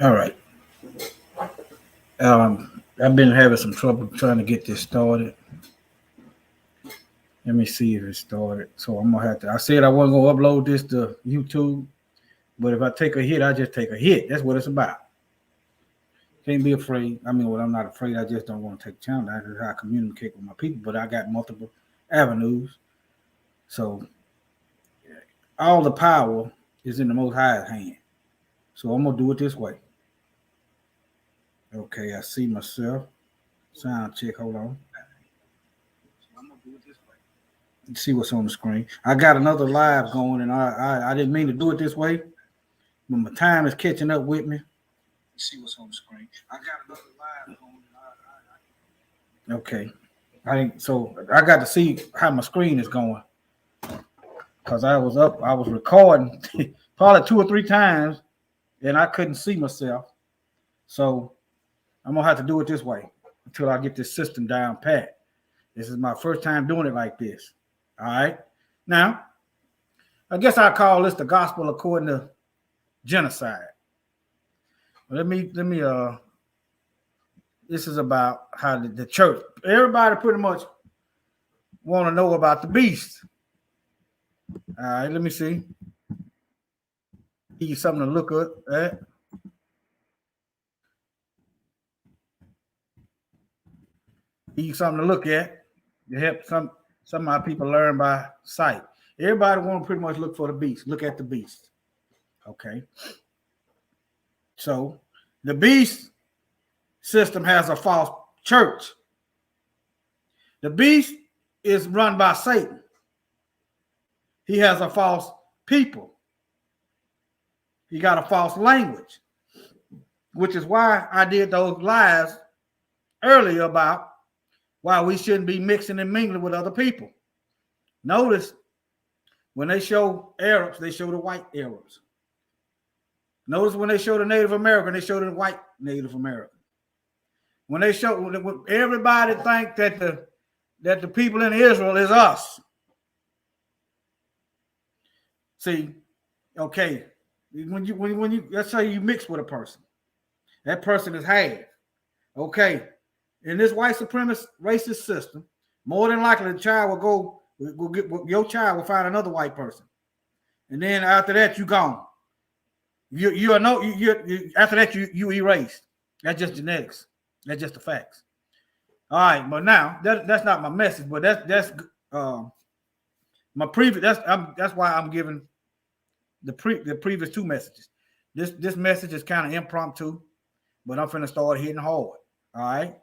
All right. I've been having some trouble trying to get this started. Let me see if it started. So I'm gonna have to. I said I wasn't gonna upload this to YouTube, but if I take a hit, I just take a hit. That's what it's about. Can't be afraid. I mean, well, I'm not afraid. I just don't want to take a challenge. That's how I communicate with my people. But I got multiple avenues. So all the power is in the Most High's hand. So I'm gonna do it this way. Okay, I see myself. Sound check. Hold on. I'm gonna do it this way. See what's on the screen. I got another live going, and I didn't mean to do it this way, but my time is catching up with me. See what's on the screen. I got another live going. Okay, I got to see how my screen is going because I was up. I was recording probably 2 or 3 times, and I couldn't see myself. So I'm gonna have to do it this way until I get this system down pat. This is my first time doing it like this. All right. Now, I guess I call this the gospel according to genocide. Let me this is about how the church, everybody pretty much want to know about the beast. All right, let me see. Give you something to look at. Give you something to look at to help some of my people learn by sight. Everybody want to pretty much look for the beast. Look at the beast. Okay. So the beast system has a false church. The beast is run by Satan. He has a false people. He got a false language, which is why I did those lives earlier about why we shouldn't be mixing and mingling with other people. Notice when they show Arabs, they show the white Arabs. Notice when they show the Native American, they show the white Native American. When they show, everybody think that the people in Israel is us. See, okay, when you let's say you mix with a person, that person is half. Okay, in this white supremacist racist system, more than likely the child your child will find another white person, and then after that you gone. You are no you after that you erased. That's just genetics. That's just the facts. All right, but now that's not my message, but that's my previous. That's why I'm giving the previous 2 messages. This message is kind of impromptu, but I'm finna start hitting hard. All right.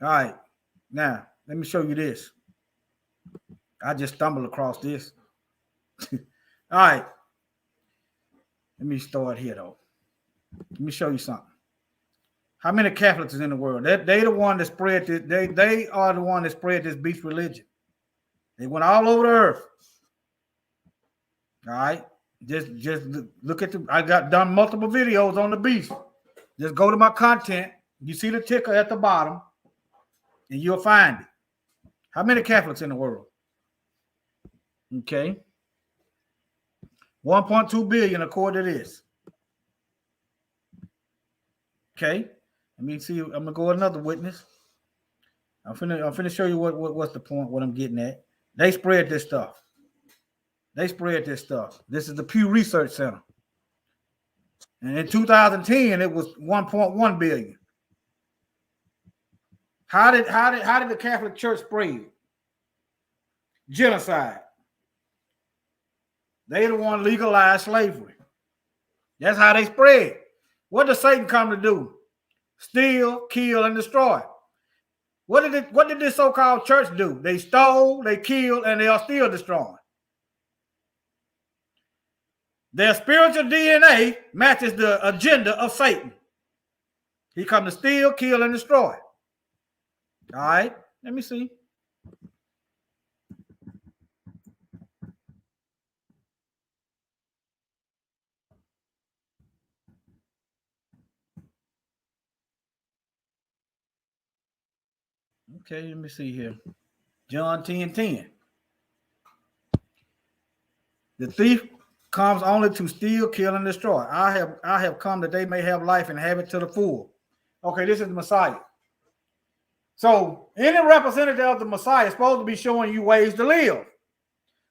All right. Now let me show you this. I just stumbled across this. All right. Let me start here though. Let me show you something. How many Catholics is in the world? They the one that spread this. They are the one that spread this beast religion. They went all over the earth. All right. Just look at I got done multiple videos on the beast. Just go to my content. You see the ticker at the bottom, and you'll find it. How many Catholics in the world? Okay. 1.2 billion according to this. Okay. Let me see. I'm gonna go another witness. I'm finna show you what's the point, what I'm getting at. They spread this stuff. They spread this stuff. This is the Pew Research Center. And in 2010, it was 1.1 billion. How did the Catholic Church spread? Genocide. They the one legalized slavery. That's how they spread. What does Satan come to do? Steal, kill, and destroy. What did this so-called church do? They stole, they killed, and they are still destroying. Their spiritual DNA matches the agenda of Satan. He come to steal, kill, and destroy. All right, let me see. Okay, let me see here. John 10:10. The thief comes only to steal, kill, and destroy. I have come that they may have life and have it to the full. Okay, this is the Messiah. So any representative of the Messiah is supposed to be showing you ways to live.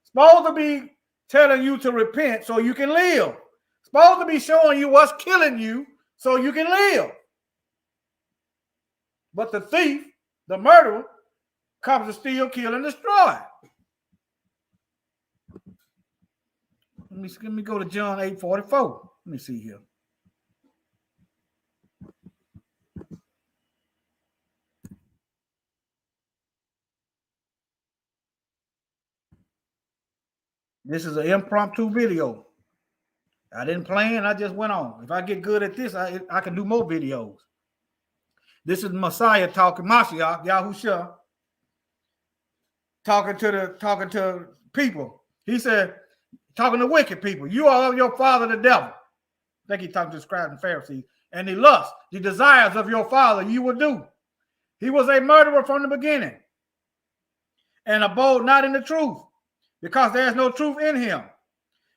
Supposed to be telling you to repent so you can live. Supposed to be showing you what's killing you so you can live. But the thief, the murderer, comes to steal, kill, and destroy. Let me go to John 8:44. Let me see here. This is an impromptu video. I didn't plan, I just went on. If I get good at this, I can do more videos. This is Messiah talking, Mashiach, Yahushua, talking to people. He said, talking to wicked people, you are of your father the devil. I think he's talking to the scribes and Pharisees. And the lust, the desires of your father you will do. He was a murderer from the beginning and abode not in the truth, because there is no truth in him.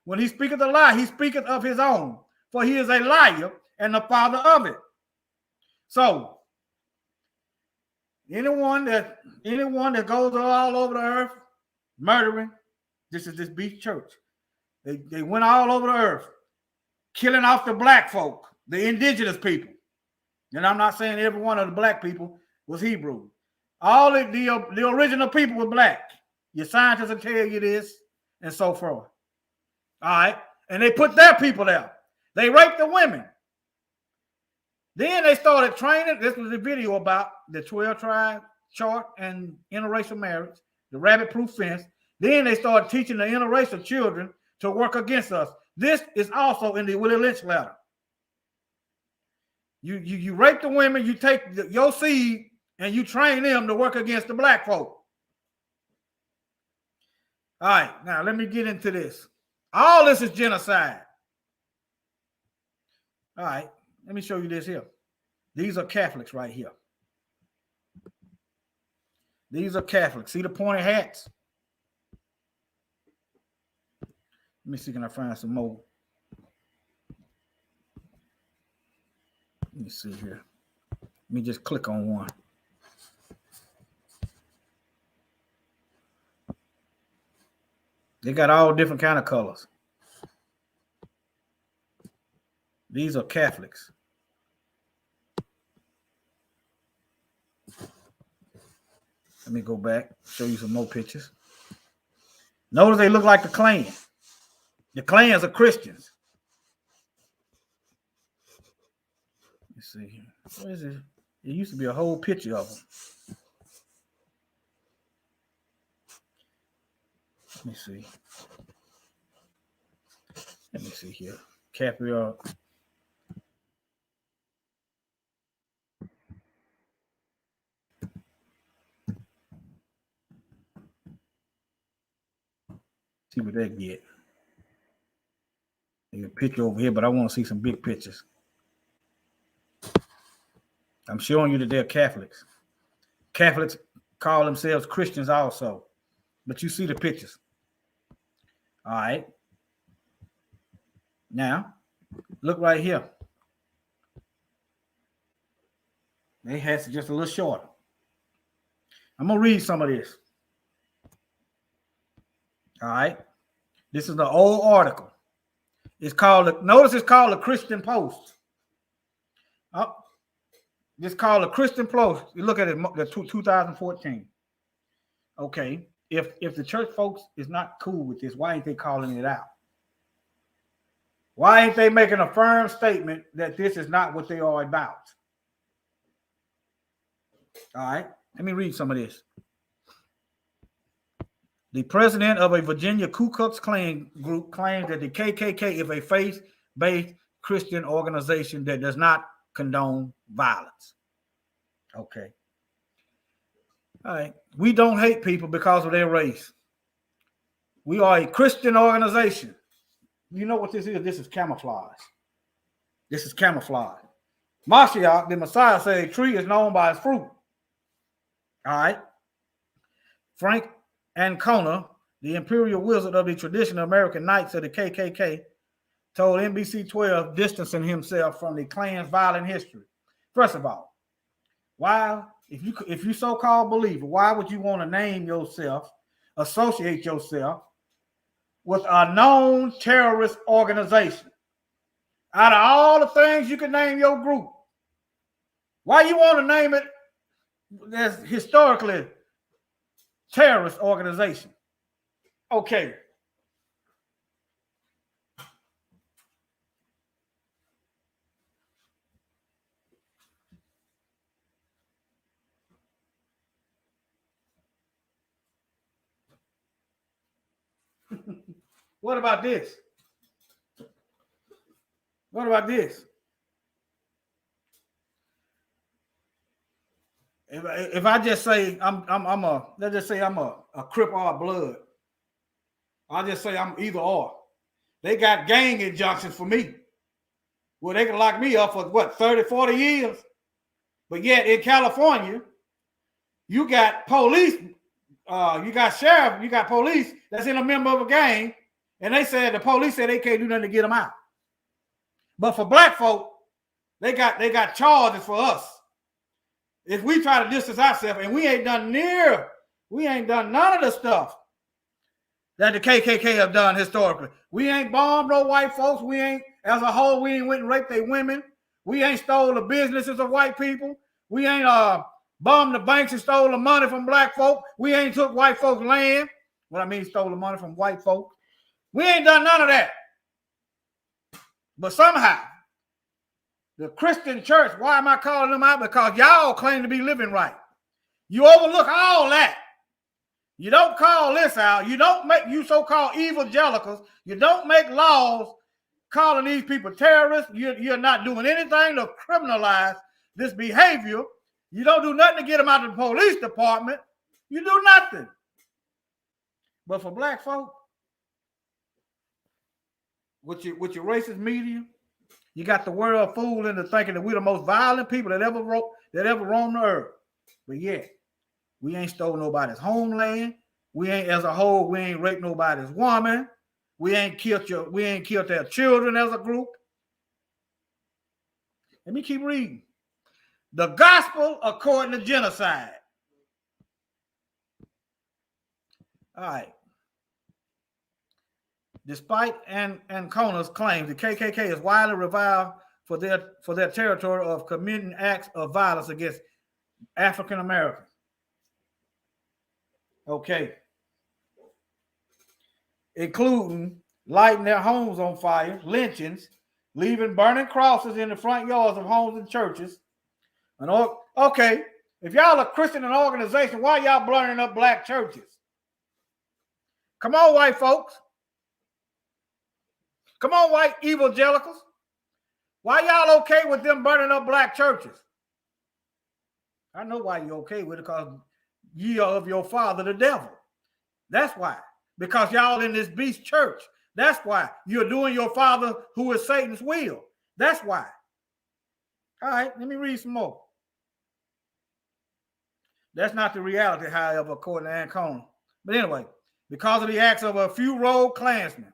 When he speaketh a lie, he speaketh of his own, for he is a liar and the father of it. So anyone that goes all over the earth murdering, this is this beast church. They went all over the earth, killing off the black folk, the indigenous people. And I'm not saying every one of the black people was Hebrew. All the original people were black. Your scientists will tell you this, and so forth. All right. And they put their people there. They raped the women. Then they started training. This was a video about the 12-tribe chart and interracial marriage, the rabbit-proof fence. Then they started teaching the interracial children to work against us. This is also in the Willie Lynch letter. You rape the women, you take your seed, and you train them to work against the black folk. All right, now let me get into this. All this is genocide. All right, let me show you this here. These are Catholics right here. These are Catholics. See the pointed hats? Let me see, can I find some more? Let me see here. Let me just click on one. They got all different kind of colors. These are Catholics. Let me go back, show you some more pictures. Notice they look like the Klan. The Klans are Christians. Let's see here. What is it? It used to be a whole picture of them. Let me see. Let me see here. Capriol. See what they get. There's a picture over here, but I want to see some big pictures. I'm showing you that they're Catholics. Catholics call themselves Christians also. But you see the pictures. All right. Now, look right here. They hats just a little shorter. I'm going to read some of this. All right. This is the old article. It's called, notice it's called a Christian Post. Oh, it's called a Christian Post. You look at it, the 2014. Okay. If the church folks is not cool with this, why ain't they calling it out? Why ain't they making a firm statement that this is not what they are about? All right. Let me read some of this. The president of a Virginia Ku Klux Klan group claims that the KKK is a faith-based Christian organization that does not condone violence. Okay. All right. We don't hate people because of their race. We are a Christian organization. You know what this is? This is camouflage. This is camouflage. Mashiach, the Messiah, said a tree is known by its fruit. All right. Frank Ancona, the imperial wizard of the traditional American Knights of the KKK, told NBC 12, distancing himself from the Klan's violent history. First of all, why, if you so-called believer, why would you want to name yourself, associate yourself with a known terrorist organization? Out of all the things you can name your group, why you want to name it as historically terrorist organization? Okay. What about this? What about this? If I just say let's just say I'm a Crip or blood, I'll just say I'm either or. They got gang injunctions for me. Well, they can lock me up for what, 30, 40 years? But yet in California, you got police, you got sheriff, you got police that's in a member of a gang, and the police said they can't do nothing to get them out. But for black folk, they got charges for us. If we try to distance ourselves, and we ain't done none of the stuff that the KKK have done historically. We ain't bombed no white folks. We ain't, as a whole, we ain't went and raped their women. We ain't stole the businesses of white people. We ain't bombed the banks and stole the money from black folk. We ain't took white folks' land. What I mean, stole the money from white folk. We ain't done none of that. But somehow, the Christian church, why am I calling them out? Because y'all claim to be living right. You overlook all that. You don't call this out. You don't make, you so-called evangelicals, you don't make laws calling these people terrorists. You're not doing anything to criminalize this behavior. You don't do nothing to get them out of the police department. You do nothing. But for black folk, with your racist media, you got the world fooled into thinking that we're the most violent people that ever roamed the earth. But yet, we ain't stole nobody's homeland. We ain't, as a whole, we ain't raped nobody's woman. We ain't killed their children as a group. Let me keep reading. The gospel according to genocide. All right. Despite Ancona's claims, the KKK is widely reviled for their territory of committing acts of violence against African Americans. Okay. Including lighting their homes on fire, lynchings, leaving burning crosses in the front yards of homes and churches. And okay, if y'all a Christian organization, why y'all burning up black churches? Come on, white folks. Come on, white evangelicals. Why y'all okay with them burning up black churches? I know why you're okay with it, because ye are of your father, the devil. That's why. Because y'all in this beast church. That's why. You're doing your father, who is Satan's will. That's why. All right, let me read some more. That's not the reality, however, according to Ancona. But anyway, because of the acts of a few rogue Klansmen,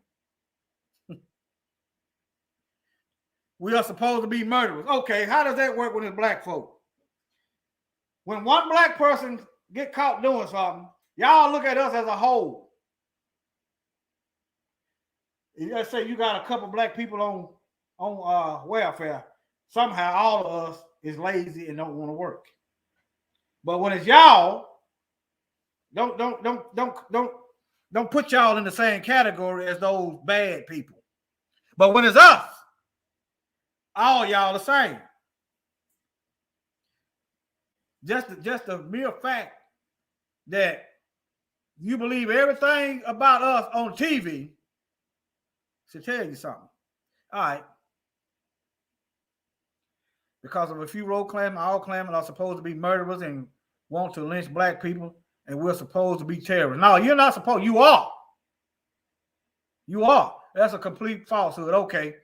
we are supposed to be murderers. Okay, how does that work with the black folk? When one black person get caught doing something, y'all look at us as a whole. Let's say you got a couple black people on welfare. Somehow all of us is lazy and don't want to work. But when it's y'all, don't put y'all in the same category as those bad people. But when it's us, all y'all the same. Just the mere fact that you believe everything about us on TV should tell you something. All right. Because of a few rogue Klansmen, all Klansmen are supposed to be murderers and want to lynch black people, and we're supposed to be terrorists. No, you're not supposed. You are. You are. That's a complete falsehood. Okay.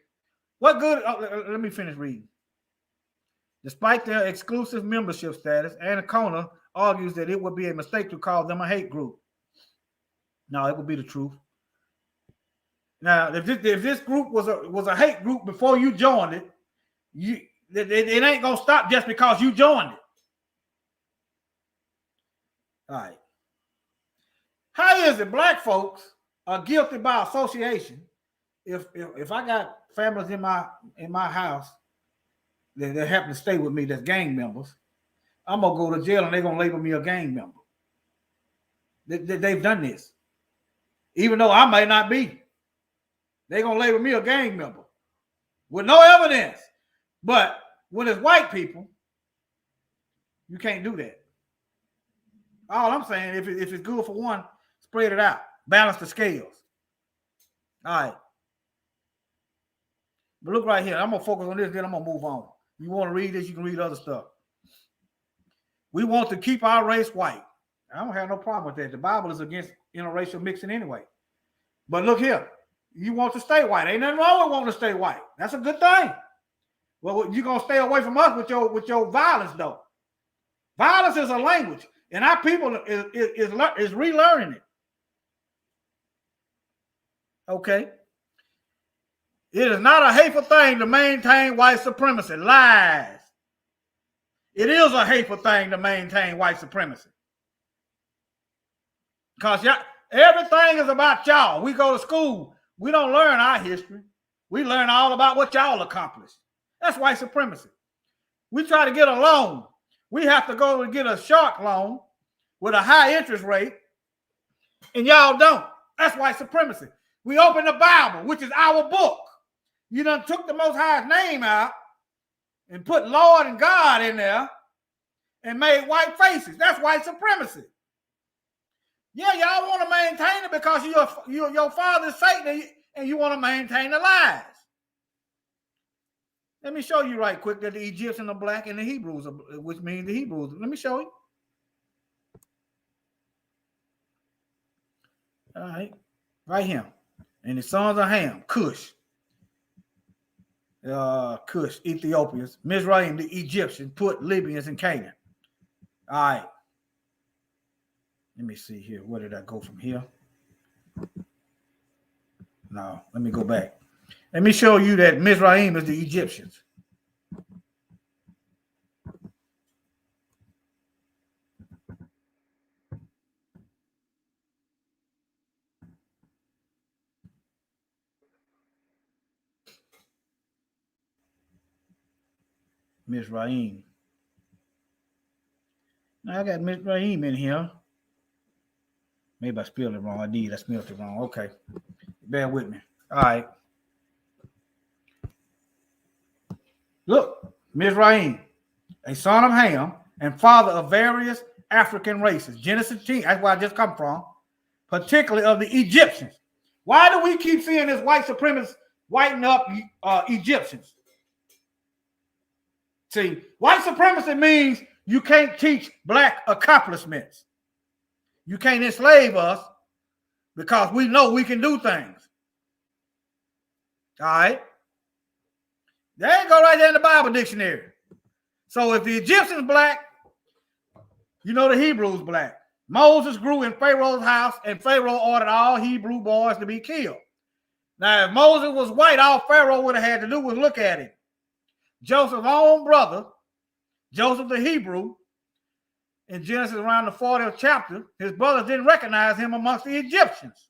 What good? Let me finish reading. Despite their exclusive membership status, Ancona argues that it would be a mistake to call them a hate group. No, it would be the truth. Now, if this group was a hate group before you joined it, it ain't gonna stop just because you joined it. All right. How is it black folks are guilty by association? If I got families in my house that happen to stay with me that's gang members, I'm gonna go to jail and they're gonna label me a gang member. They've done this, even though I may not be. They're gonna label me a gang member with no evidence. But when it's white people, you can't do that. All I'm saying, if it's good for one, spread it out, balance the scales. All right. But look right here. I'm gonna focus on this, then I'm gonna move on. You want to read this, you can read other stuff. We want to keep our race white. I don't have no problem with that. The Bible is against interracial mixing anyway. But look here. You want to stay white. Ain't nothing wrong with wanting to stay white. That's a good thing. Well, you're going to stay away from us with your violence, though. Violence is a language, and our people is relearning it. Okay. It is not a hateful thing to maintain white supremacy. Lies. It is a hateful thing to maintain white supremacy. Because everything is about y'all. We go to school. We don't learn our history. We learn all about what y'all accomplished. That's white supremacy. We try to get a loan. We have to go and get a shark loan with a high interest rate, and y'all don't. That's white supremacy. We open the Bible, which is our book. You done took the Most High's name out and put Lord and God in there and made white faces. That's white supremacy. Yeah, y'all want to maintain it because your father's Satan and you want to maintain the lies. Let me show you right quick that the Egyptians are black and the Hebrews are, which means the Hebrews. Let me show you. All right, right here. And the sons of Ham, Cush, Ethiopians, Mizraim, the Egyptians, put Libyans in Canaan. All right. Let me see here. Where did I go from here? No, let me go back. Let me show you that Mizraim is the Egyptians. Mizraim. Now I got Mizraim in here. Maybe I spelled it wrong. I did. I spelled it wrong. Okay. Bear with me. All right. Look, Mizraim, a son of Ham and father of various African races. Genicide, that's where I just come from, particularly of the Egyptians. Why do we keep seeing this white supremacists whiten up Egyptians? See, white supremacy means you can't teach black accomplishments. You can't enslave us because we know we can do things. All right? There you go right there in the Bible dictionary. So if the Egyptians black, you know the Hebrews black. Moses grew in Pharaoh's house and Pharaoh ordered all Hebrew boys to be killed. Now, if Moses was white, all Pharaoh would have had to do was look at him. Joseph's own brother, Joseph the Hebrew, in Genesis around the 40th chapter, his brothers didn't recognize him amongst the Egyptians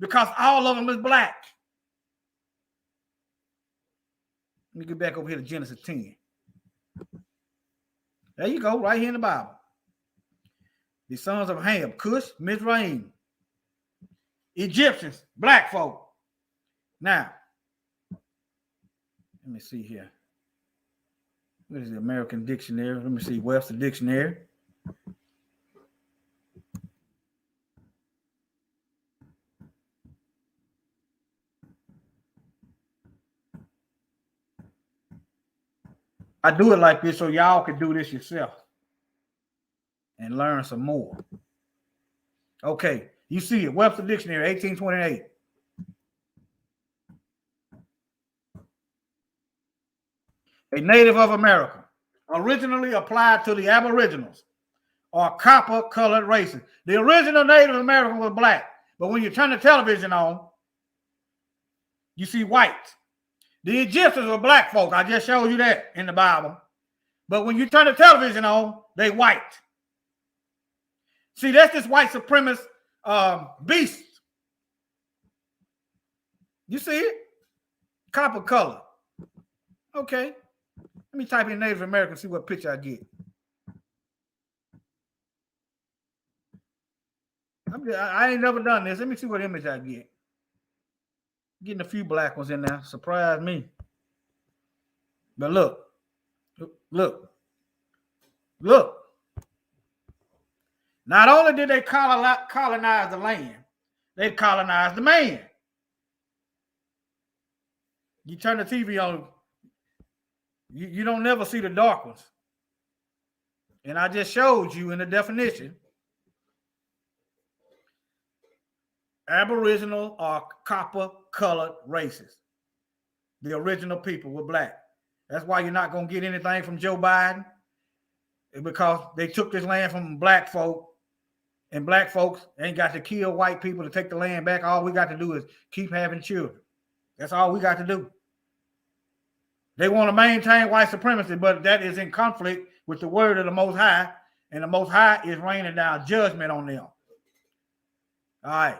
because all of them is black. Let me get back over here to Genesis 10. There you go, right here in the Bible. The sons of Ham, Cush, Mizraim, Egyptians, black folk. Now, let me see here. What is the American Dictionary? Let me see, Webster Dictionary. I do it like this so y'all can do this yourself and learn some more. Okay, you see it, Webster Dictionary, 1828. A native of America, originally applied to the Aboriginals or copper-colored races. The original Native American was black, But when you turn the television on, you see white. The Egyptians were black folk. I just showed you that in the Bible. But when you turn the television on, they white. See, that's this white supremacist beast. You see it? Copper color. Okay. Let me type in Native American, see what picture I get. I ain't never done this. Let me see what image I get. Getting a few black ones in there. Surprise me. But look. Not only did they colonize the land, they colonized the man. You turn the TV on, you don't never see the dark ones. And I just showed you in the definition, Aboriginal are copper-colored races. The original people were black. That's why you're not going to get anything from Joe Biden, because they took this land from black folk, and black folks ain't got to kill white people to take the land back. All we got to do is keep having children. That's all we got to do. They want to maintain white supremacy, but that is in conflict with the word of the Most High, and the Most High is raining down judgment on them. All right.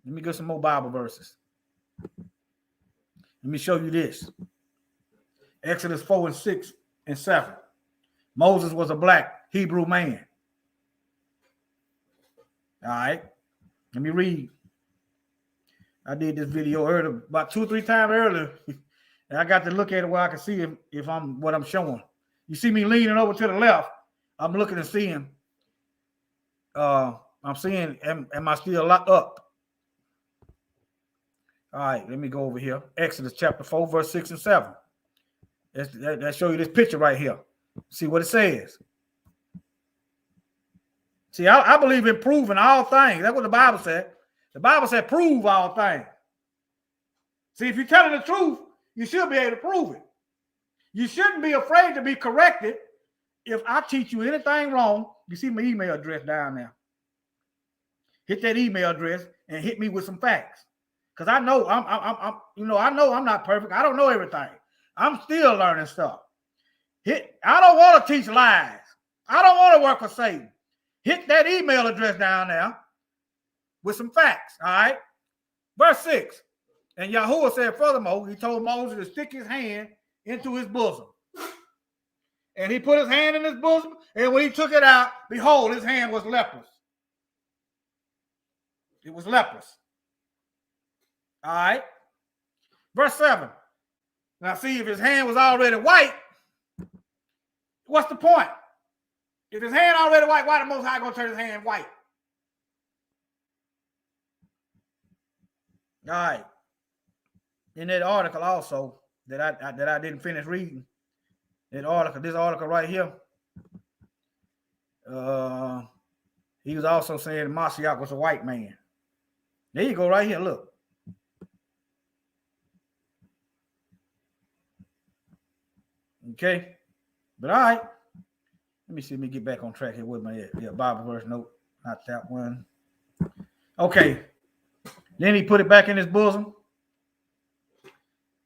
Let me get some more Bible verses. Let me show you this. Exodus 4 and 6 and 7. Moses was a black Hebrew man. All right. Let me read. I did this video earlier, about 2 or 3 times earlier, and I got to look at it where I can see if I'm what I'm showing. You see me leaning over to the left. I'm looking and seeing. I'm seeing, am I still locked up? All right, let me go over here. Exodus chapter 4, verse 6 and 7. That show you this picture right here. See what it says. See, I believe in proving all things. That's what the Bible said. The Bible said prove all things. See, if you're telling the truth, you should be able to prove it. You shouldn't be afraid to be corrected. If I teach you anything wrong, you see my email address down there. Hit that email address and hit me with some facts. Because I know I know I'm not perfect. I don't know everything. I'm still learning stuff. I don't want to teach lies. I don't want to work for Satan. Hit that email address down there with some facts. All right. Verse 6. And Yahuwah said, furthermore, he told Moses to stick his hand into his bosom. And he put his hand in his bosom, and when he took it out, behold, his hand was leprous. It was leprous. All right. Verse 7. Now, see, if his hand was already white, what's the point? If his hand already white, why the Most High going to turn his hand white? All right. In that article also that I didn't finish reading, this article right here, he was also saying Mashiach was a white man. There you go, right here. Look. Okay. But all right. Let me see. Let me get back on track here with my Bible verse note. Not that one. Okay. Then he put it back in his bosom.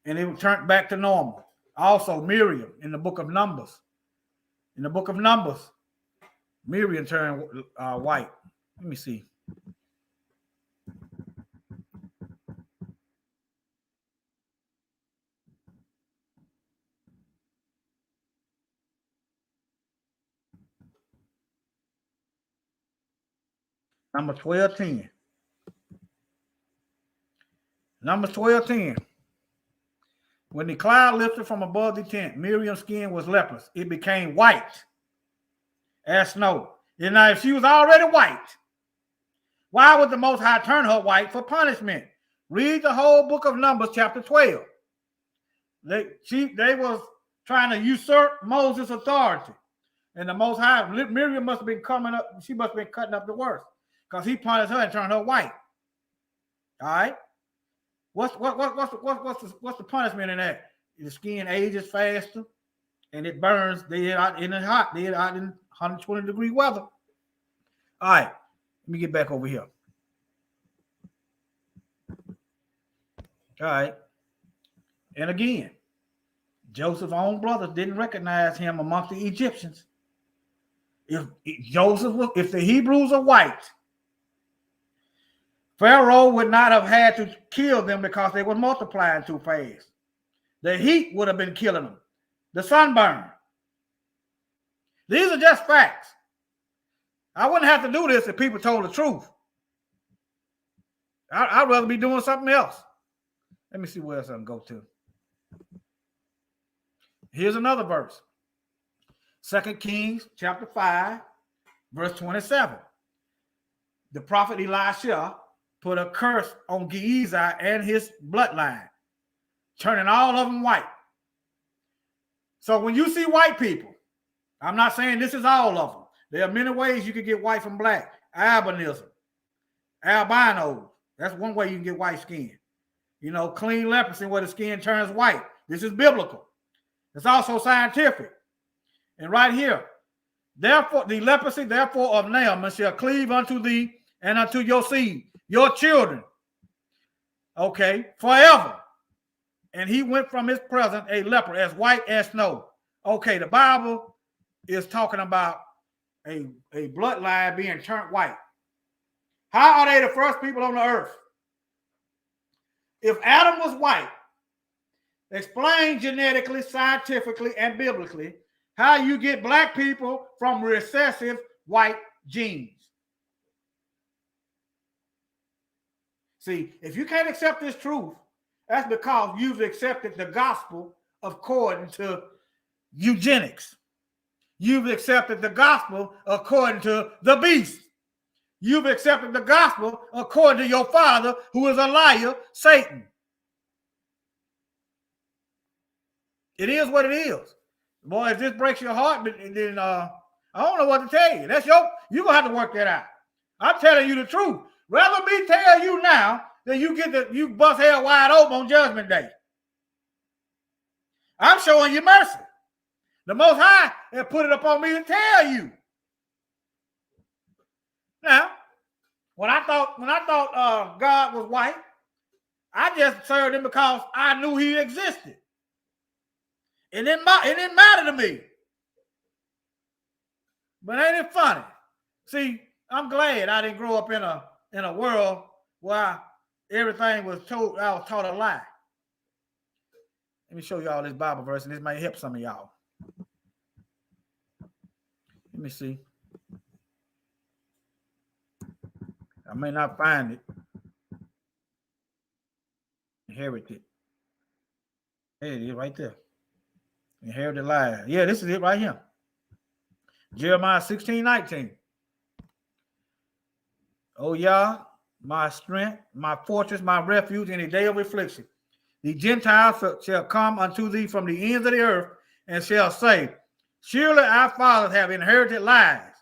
And it turned back to normal. Also, Miriam in the book of Numbers. In the book of Numbers, Miriam turned white. Let me see. Number 12:10. Numbers 12:10. When the cloud lifted from above the tent, Miriam's skin was leprous. It became white as snow. And now, if she was already white, why would the Most High turn her white for punishment? Read the whole book of Numbers, chapter 12. They was trying to usurp Moses' authority. And the Most High, Miriam must have been coming up. She must have been cutting up the worst because he punished her and turned her white. All right. What's the punishment in that? The skin ages faster, and it burns. They out in the hot. They out in 120-degree weather. All right, let me get back over here. All right. And again, Joseph's own brothers didn't recognize him amongst the Egyptians. If the Hebrews are white, Pharaoh would not have had to kill them because they were multiplying too fast. The heat would have been killing them. The sunburn. These are just facts. I wouldn't have to do this if people told the truth. I'd rather be doing something else. Let me see where else I can go to. Here's another verse. 2 Kings chapter 5, verse 27. The prophet Elisha put a curse on Genicide and his bloodline, turning all of them white. So when you see white people, I'm not saying this is all of them. There are many ways you can get white from black. Albinism, albino. That's one way you can get white skin. You know, clean leprosy where the skin turns white. This is biblical. It's also scientific. And right here, therefore, the leprosy, therefore, of Naaman shall cleave unto thee and unto your seed, your children, okay, forever. And he went from his presence a leper as white as snow. Okay, the Bible is talking about a bloodline being turned white. How are they the first people on the earth? If Adam was white, explain genetically, scientifically, and biblically how you get black people from recessive white genes. See, if you can't accept this truth, that's because you've accepted the gospel according to eugenics. You've accepted the gospel according to the beast. You've accepted the gospel according to your father, who is a liar, Satan. It is what it is. Boy, if this breaks your heart, then I don't know what to tell you. You're going to have to work that out. I'm telling you the truth. Rather me tell you now than you bust hell wide open on Judgment Day. I'm showing you mercy. The Most High has put it upon me to tell you. Now, when I thought God was white, I just served him because I knew he existed. It didn't matter to me. But ain't it funny? See, I'm glad I didn't grow up in a world where everything was told. I was taught a lie. Let me show y'all this Bible verse, and this might help some of y'all. Let me see. I may not find it. Inherited. There it is, right there. Inherited lie. Yeah, this is it right here. Jeremiah 16:19. Oh, Yah, my strength, my fortress, my refuge in a day of affliction. The Gentiles shall come unto thee from the ends of the earth and shall say, surely our fathers have inherited lies,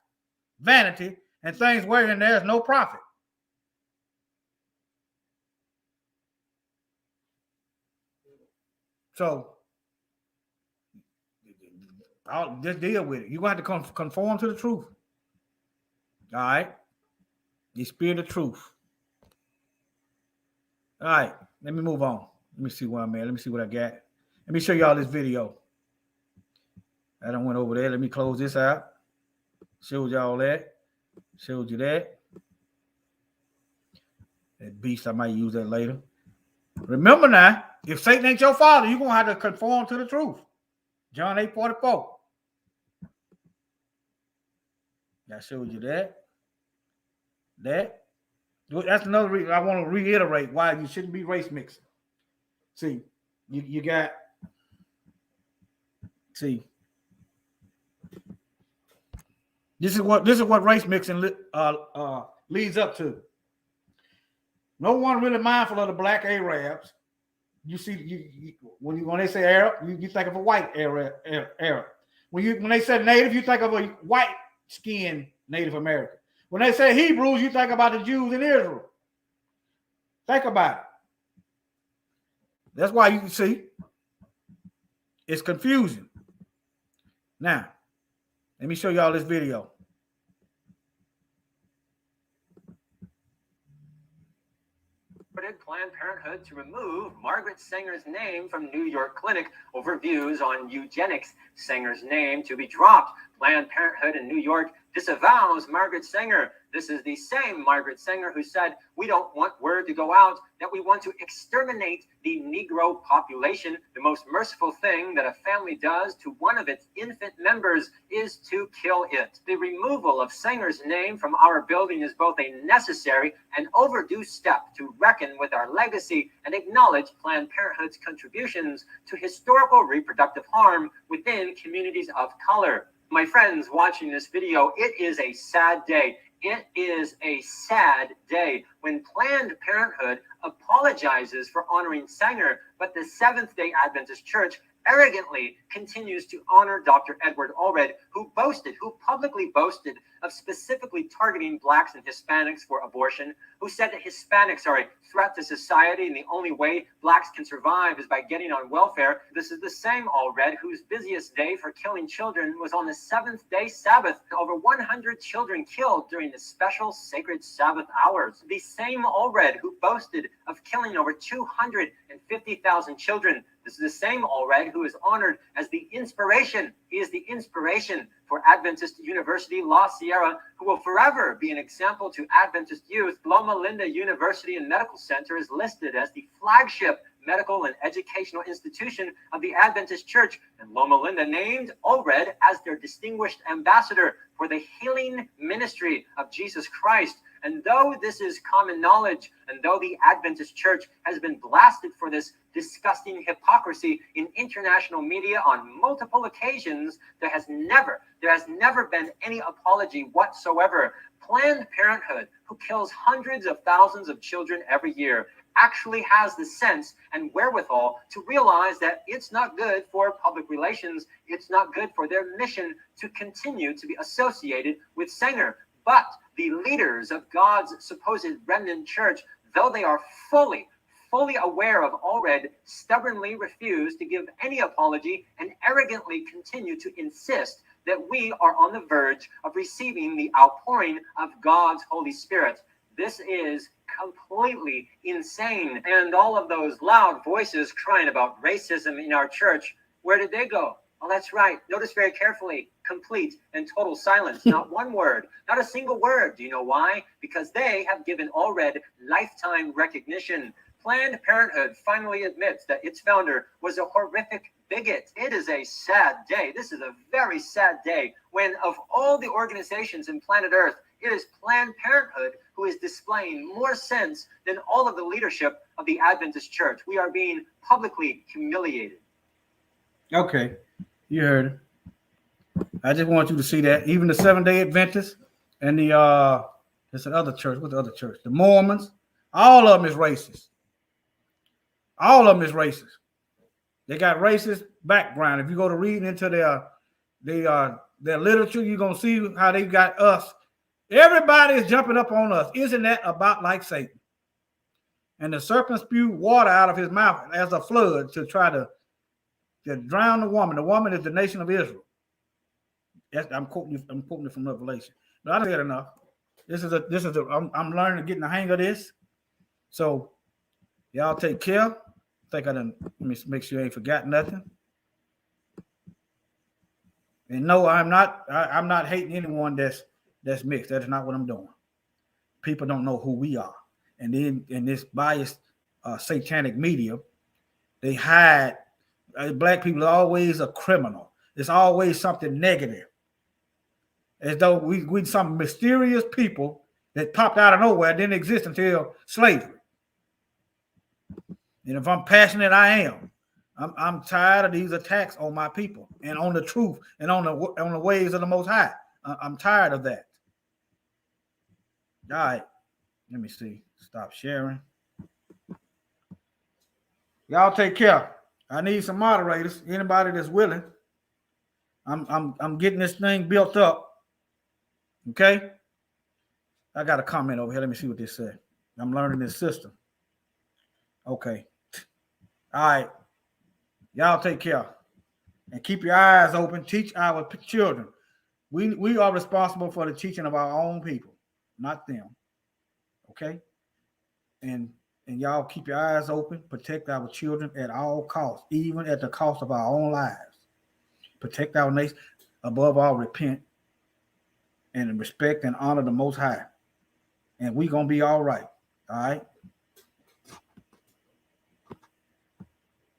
vanity, and things wherein there is no profit. So, I'll just deal with it. You're going to have to conform to the truth. All right? The spirit of truth. All right. Let me move on. Let me see where I'm at. Let me see what I got. Let me show y'all this video. I done went over there. Let me close this out. Showed y'all that. Showed you that. That beast, I might use that later. Remember now, if Satan ain't your father, you're going to have to conform to the truth. John 8:44. I showed you that. That's another reason I want to reiterate why you shouldn't be race mixing. See, you got. See, this is what race mixing leads up to. No one really mindful of the black Arabs. You see, when they say Arab, you think of a white Arab. When they say Native, you think of a white-skinned Native American. When they say Hebrews, you think about the Jews in Israel. Think about it. That's why you can see it's confusing. Now, let me show y'all this video. But supported Planned Parenthood to remove Margaret Sanger's name from New York clinic over views on eugenics. Sanger's name to be dropped. Planned Parenthood in New York disavows Margaret Sanger. This is the same Margaret Sanger who said, "We don't want word to go out that we want to exterminate the Negro population. The most merciful thing that a family does to one of its infant members is to kill it." The removal of Sanger's name from our building is both a necessary and overdue step to reckon with our legacy and acknowledge Planned Parenthood's contributions to historical reproductive harm within communities of color. My friends watching this video, it is a sad day. It is a sad day when Planned Parenthood apologizes for honoring Sanger, but the Seventh-day Adventist Church arrogantly continues to honor Dr. Edward Allred, who publicly boasted of specifically targeting blacks and Hispanics for abortion, who said that Hispanics are a threat to society and the only way blacks can survive is by getting on welfare. This is the same Allred whose busiest day for killing children was on the seventh-day Sabbath. Over 100 children killed during the special sacred Sabbath hours. The same Allred who boasted of killing over 250,000 children. This is the same Allred who is honored as the inspiration. He is the inspiration for Adventist University La Sierra, who will forever be an example to Adventist youth. Loma Linda University and Medical Center is listed as the flagship medical and educational institution of the Adventist Church, and Loma Linda named Allred as their distinguished ambassador for the healing ministry of Jesus Christ. And though this is common knowledge, and though the Adventist Church has been blasted for this disgusting hypocrisy in international media on multiple occasions, there has never been any apology whatsoever. Planned Parenthood, who kills hundreds of thousands of children every year, actually has the sense and wherewithal to realize that it's not good for public relations, it's not good for their mission to continue to be associated with Sanger. But the leaders of God's supposed remnant church, though they are fully aware of Allred, stubbornly refuse to give any apology and arrogantly continue to insist that we are on the verge of receiving the outpouring of God's Holy Spirit. This is completely insane. And all of those loud voices crying about racism in our church, where did they go? Oh, that's right. Notice very carefully, complete and total silence. Not one word, not a single word. Do you know why? Because they have given Allred lifetime recognition. Planned Parenthood finally admits that its founder was a horrific bigot. It is a sad day. This is a very sad day when, of all the organizations in planet Earth, it is Planned Parenthood who is displaying more sense than all of the leadership of the Adventist Church. We are being publicly humiliated. Okay, you heard it. I just want you to see that even the Seventh-day Adventists and there's another church. What's the other church? The Mormons. All of them is racist. All of them is racist. They got racist background. If you go to reading into their literature, you're gonna see how they got us. Everybody is jumping up on us. Isn't that about like Satan? And the serpent spewed water out of his mouth as a flood to try to drown the woman. The woman is the nation of Israel. I'm quoting it from Revelation. But I said enough. I'm learning to get in the hang of this. So y'all take care. Let me make sure I ain't forgot nothing. And no, I'm not hating anyone that's mixed. That is not what I'm doing. People don't know who we are. And then in this biased satanic media, they hide black people are always a criminal. It's always something negative. As though we some mysterious people that popped out of nowhere, didn't exist until slavery. And if I'm passionate, I am. I'm tired of these attacks on my people and on the truth and on the ways of the Most High. I'm tired of that. All right. Let me see. Stop sharing. Y'all take care. I need some moderators. Anybody that's willing. I'm getting this thing built up. Okay. I got a comment over here. Let me see what this said. I'm learning this system. Okay. All right. Y'all take care. And keep your eyes open. Teach our children. We are responsible for the teaching of our own people, not them. Okay? And And y'all keep your eyes open, protect our children at all costs, even at the cost of our own lives. Protect our nation. Above all, repent and respect and honor the Most High. And we're going to be all right. All right?